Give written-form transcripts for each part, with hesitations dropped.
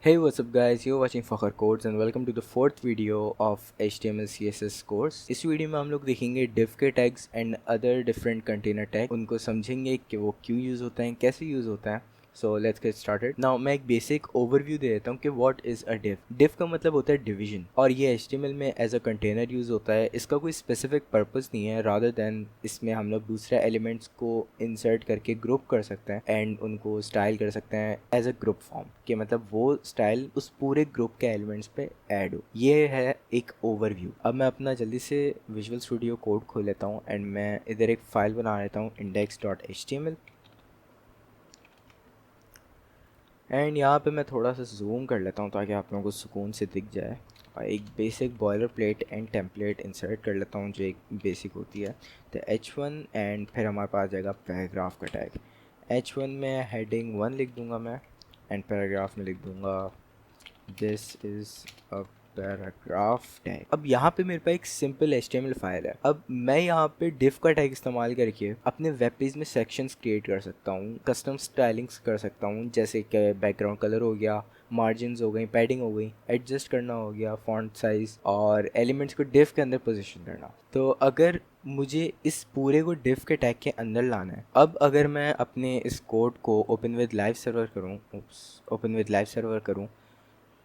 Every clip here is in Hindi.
Hey, what's up guys, you're watching Fakhar Codes and welcome to the fourth video of HTML CSS course। इस वीडियो में हम लोग देखेंगे div के tags and other different container tag, उनको समझेंगे कि वो क्यों यूज़ होता है, कैसे यूज़ होता है। So let's get started. Now मैं एक बेसिक ओवरव्यू दे देता हूँ कि what is a div. Div का मतलब होता है डिवीजन, और ये HTML में एज अ कंटेनर यूज़ होता है। इसका कोई स्पेसिफिक पर्पस नहीं है, रादर देन इसमें हम लोग दूसरे एलिमेंट्स को इंसर्ट करके ग्रुप कर सकते हैं एंड उनको स्टाइल कर सकते हैं एज अ ग्रुप फॉर्म, कि मतलब वो स्टाइल उस पूरे ग्रुप के एलिमेंट्स पे ऐड हो। ये है एक ओवरव्यू। अब मैं अपना जल्दी से विजुअल स्टूडियो कोड खोल लेता हूँ एंड मैं इधर एक फ़ाइल बना लेता हूँ index.html। एंड यहाँ पे मैं थोड़ा सा जूम कर लेता हूँ ताकि आप लोगों को सुकून से दिख जाए। और एक basic boiler plate and template insert कर लेता हूँ जो एक बेसिक होती है। तो H1 एंड फिर हमारे पास आ जाएगा पैराग्राफ का टैग। H1 में हेडिंग 1 लिख दूँगा मैं, एंड पैराग्राफ में लिख दूँगा this is a paragraph tag. अब यहाँ पे मेरे पास एक सिंपल HTML फाइल है। अब मैं यहाँ पे div का टैग इस्तेमाल करके अपने वेब पेज में सेक्शंस क्रिएट कर सकता हूँ, कस्टम स्टाइलिंग्स कर सकता हूँ, जैसे कि बैकग्राउंड कलर हो गया, मार्जिन्स हो गई, पैडिंग हो गई, एडजस्ट करना हो गया, फॉन्ट साइज, और एलिमेंट्स को div के अंदर पोजीशन करना। तो अगर मुझे इस पूरे को div के टैग के अंदर लाना है, अब अगर मैं अपने इस कोड को ओपन विद लाइव सर्वर करूँ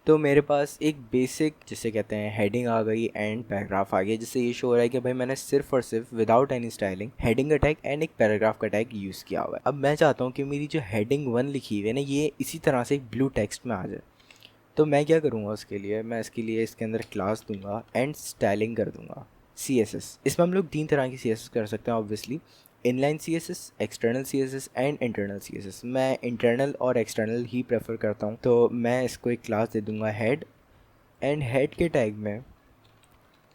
तो मेरे पास एक बेसिक जिसे कहते हैं हेडिंग आ गई एंड पैराग्राफ आ गया, जिससे ये शो हो रहा है कि भाई मैंने सिर्फ और सिर्फ विदाउट एनी स्टाइलिंग हेडिंग का टैग एंड एक पैराग्राफ का टैग यूज़ किया हुआ है। अब मैं चाहता हूँ कि मेरी जो हेडिंग 1 लिखी हुई है ना, ये इसी तरह से एक ब्लू टेक्स्ट में आ जाए। तो मैं क्या करूँगा उसके लिए, मैं इसके लिए इसके अंदर क्लास दूंगा एंड स्टाइलिंग कर दूंगा CSS। इसमें हम लोग 3 तरह की CSS कर सकते हैं obviously, inline CSS, external CSS and internal CSS। मैं इंटरनल और एक्सटर्नल ही प्रेफर करता हूँ। तो मैं इसको एक क्लास दे दूँगा हेड, एंड हेड के टैग में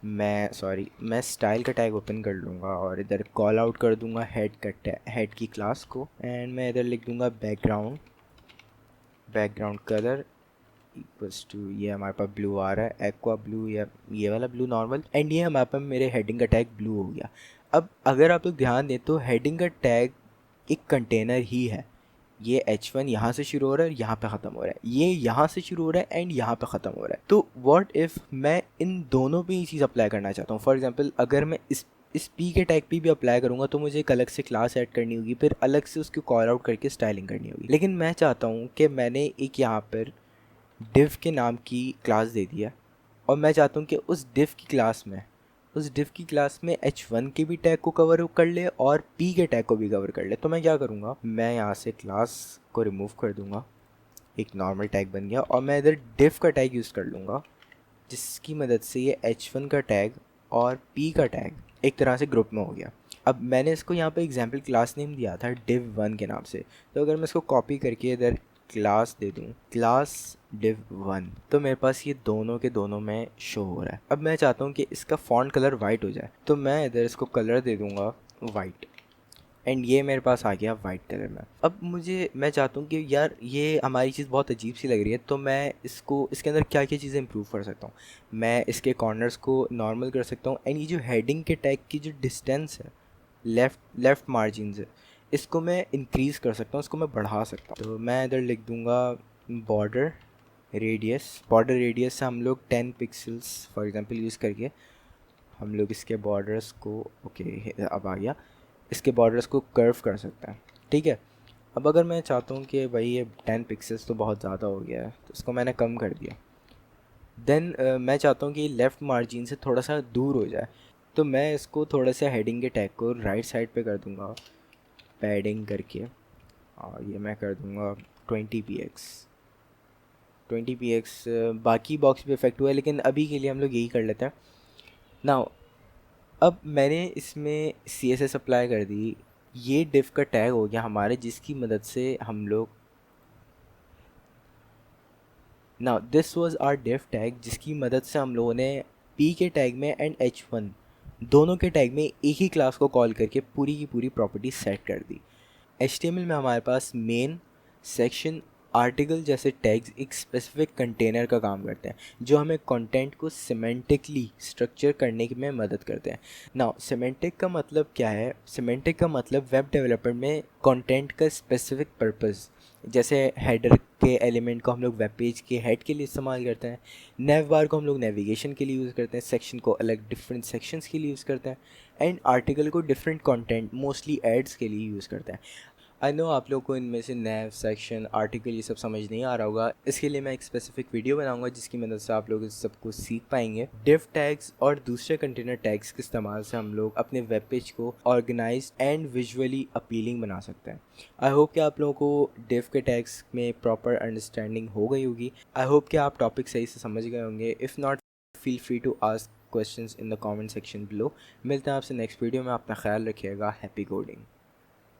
मैं स्टाइल का टैग ओपन कर लूँगा और इधर कॉल आउट कर दूँगा हेड की क्लास को, एंड मैं इधर लिख दूँगा बैकग्राउंड कलर इक्वल्स टू, ये हमारे पास ब्लू आ रहा है, एक्वा ब्लू या ये वाला ब्लू नॉर्मल, एंड ये हमारे पास मेरे हेडिंग का टैग ब्लू हो गया। अब अगर आप लोग ध्यान दें तो हेडिंग का टैग एक कंटेनर ही है। ये H1 यहाँ से शुरू हो रहा है, यहाँ पे ख़त्म हो रहा है, ये यहाँ से शुरू हो रहा है एंड यहाँ पे ख़त्म हो रहा है। तो व्हाट इफ़ मैं इन दोनों पे ये चीज़ अप्लाई करना चाहता हूँ। फॉर एग्जांपल अगर मैं इस पी के टैग पे भी अप्लाई करूँगा तो मुझे एक अलग से क्लास ऐड करनी होगी, फिर अलग से उसको कॉल आउट करके स्टाइलिंग करनी होगी। लेकिन मैं चाहता हूँ कि मैंने एक यहाँ पर div के नाम की क्लास दे दिया, और मैं चाहता हूँ कि उस div की क्लास में H1 के भी टैग को कवर कर ले और P के टैग को भी कवर कर ले। तो मैं क्या करूँगा, मैं यहाँ से क्लास को रिमूव कर दूँगा, एक नॉर्मल टैग बन गया, और मैं इधर div का टैग यूज़ कर लूँगा, जिसकी मदद से ये H1 का टैग और P का टैग एक तरह से ग्रुप में हो गया। अब मैंने इसको यहाँ पे एग्जाम्पल क्लास नेम दिया था div1 के नाम से, तो अगर मैं इसको कॉपी करके इधर क्लास दे दूँ, क्लास div1, तो मेरे पास ये दोनों के दोनों में शो हो रहा है। अब मैं चाहता हूँ कि इसका फॉन्ट कलर वाइट हो जाए, तो मैं इधर इसको कलर दे दूँगा वाइट, एंड ये मेरे पास आ गया वाइट कलर में। अब मैं चाहता हूँ कि यार ये हमारी चीज़ बहुत अजीब सी लग रही है, तो मैं इसके अंदर क्या क्या चीज़ें इंप्रूव कर सकता हूँ। मैं इसके कॉर्नर्स को नॉर्मल कर सकता हूँ, एंड ये जो हेडिंग के टैग की जो डिस्टेंस है, लेफ़्ट मार्जिन है, इसको मैं इंक्रीज़ कर सकता हूँ, इसको मैं बढ़ा सकता हूँ। तो मैं इधर लिख दूँगा बॉर्डर रेडियस से हम लोग 10 पिक्सल्स फॉर एग्जांपल यूज़ करके हम लोग इसके बॉर्डर्स को, ओके अब आ गया, इसके बॉर्डर्स को कर्व कर सकते हैं। ठीक है। अब अगर मैं चाहता हूँ कि भाई ये 10 पिक्सल्स तो बहुत ज़्यादा हो गया है, तो इसको मैंने कम कर दिया। देन मैं चाहता हूँ कि लेफ़्ट मार्जिन से थोड़ा सा दूर हो जाए, तो मैं इसको थोड़ा सा हेडिंग के टैग को राइट साइड पे कर दूँगा पैडिंग करके, और ये मैं कर दूँगा 20 px। बाकी बॉक्स भी इफेक्ट हुआ है, लेकिन अभी के लिए हम लोग यही कर लेते हैं ना। अब मैंने इसमें CSS अप्लाई कर दी, ये div का टैग हो गया हमारे, जिसकी मदद से हम लोग ना this was our div tag, जिसकी मदद से हम लोगों ने P के टैग में एंड H1 दोनों के टैग में एक ही क्लास को कॉल करके पूरी की पूरी प्रॉपर्टी सेट कर दी। HTML में हमारे पास मेन, सेक्शन, आर्टिकल जैसे टैग्स एक स्पेसिफिक कंटेनर का काम करते हैं, जो हमें कंटेंट को सिमेंटिकली स्ट्रक्चर करने में मदद करते हैं। नाउ सिमेंटिक का मतलब क्या है? सिमेंटिक का मतलब वेब डेवलपमेंट में कंटेंट का स्पेसिफिक पर्पस, जैसे हेडर के एलिमेंट को हम लोग वेब पेज के हेड के लिए इस्तेमाल करते हैं, नेव बार को हम लोग नेविगेशन के लिए यूज़ करते हैं, सेक्शन को अलग डिफरेंट सेक्शंस के लिए यूज़ करते हैं, एंड आर्टिकल को डिफरेंट कंटेंट मोस्टली एड्स के लिए यूज़ करते हैं। आई नो आप लोग को इनमें से नैव सेक्शन आर्टिकल ये सब समझ नहीं आ रहा होगा, इसके लिए मैं एक स्पेसिफिक वीडियो बनाऊंगा जिसकी मदद से आप लोग इस सब को सीख पाएंगे। डिव टैग्स और दूसरे कंटेनर टैग्स के इस्तेमाल से हम लोग अपने वेब पेज को ऑर्गेनाइज एंड विजुअली अपीलिंग बना सकते हैं। आई होप कि आप लोगों को डिव के टैग्स में प्रॉपर अंडरस्टैंडिंग हो गई होगी। आई होप कि आप टॉपिक सही से समझ गए होंगे। If not, feel free to ask questions in the comment section below. मिलते हैं आपसे नेक्स्ट वीडियो में। अपना ख्याल रखिएगा। Happy coding.